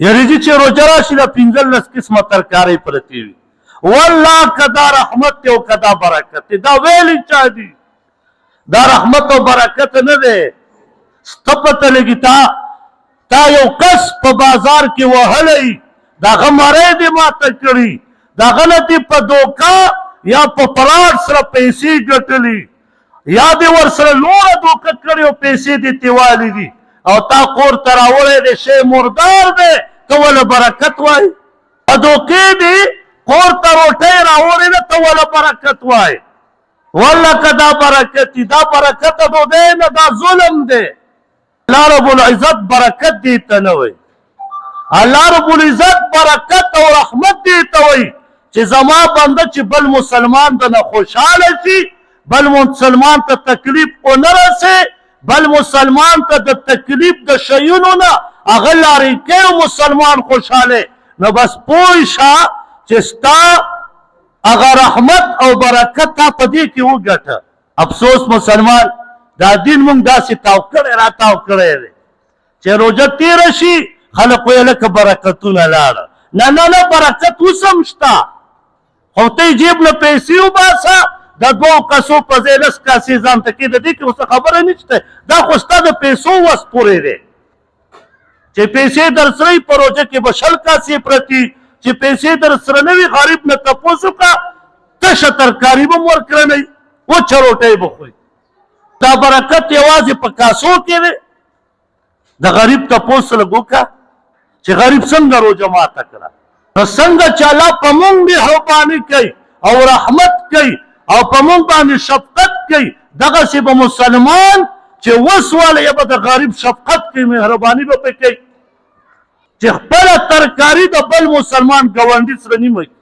یریږي چې روژه راشي د 15 قسمه ترکارۍ پرتې وي. والله که دا رحمت دی او که دا برکت دی، دا ویلي چا دي؟ دا رحمت او برکت نه دی. سته پته لګي تا یو کس په بازار کې وهلی، د هغه مری دې ماته کړي، د هغه نه دې په دوکه یا په فراډ سره پیسې ګټلي، یا دې ورسره لوړه دوکه کړې او پیسې دې تیوالې دي، او تا کور ته راوړی دی، شی مردار دی، ته ولې برکت وایي؟ په دوکې دې کور ته روټۍ راوړې ده، ته ولې برکت وایي؟ والله که دا برکت دی، دا برکت دو دی نه، دا ظلم دی. الله رب العزت برکت دی ته نه وایي. الله رب العزت برکت او رحمت دی ته وایي چې زما بنده چې بل مسلمان دنه خوشحاله شي، بل مسلمان ته تکلیف ونه رسي، بل مسلمان ته د تکلیف د شیونو نه هغه لارې کوي او مسلمان خوشحاله، نو بس پوه شه چې ستا هغه رحمت او برکت تا په دې کې وګټه. افسوس مسلمان دا دین مونږ داسې تاو کړی را تاو کړی دی چې روژه تېره شي خلک وایي لکه برکتونه لاړه. نه نه نه، برکت اوس هم شته، خو ته یې جیب نه پیسې وباسه، د 2 کسو په ځای 10 کاسې ځان ته کښېږده، دې کې اوس خبره نشته. دا خو ستا د پیسو وس پورې دی چې پیسې در سره وي، په روژه کې به 20 کاسې پرتې، چې پیسې در سره نه وي غریب نه تپوس وکړه، تشه ترکاري به م ورکړه نه وي، وچه روټۍ به خوري. دا برکت یوازې په کاسو کې دی. د غریب تپوس لږ وکړه چې غریب څنګه روژه ماته کړه، نو څنګه چې الله په مونږ مهرباني کوي او رحمت کوي او په مونږ باندې شفقت کوي، دغسې به مسلمان چې وس والی به د غریب شفقت کوي، مهرباني به پرې کوي چې خپله ترکاري د بل مسلمان ګاونډي سره نیمه کړي.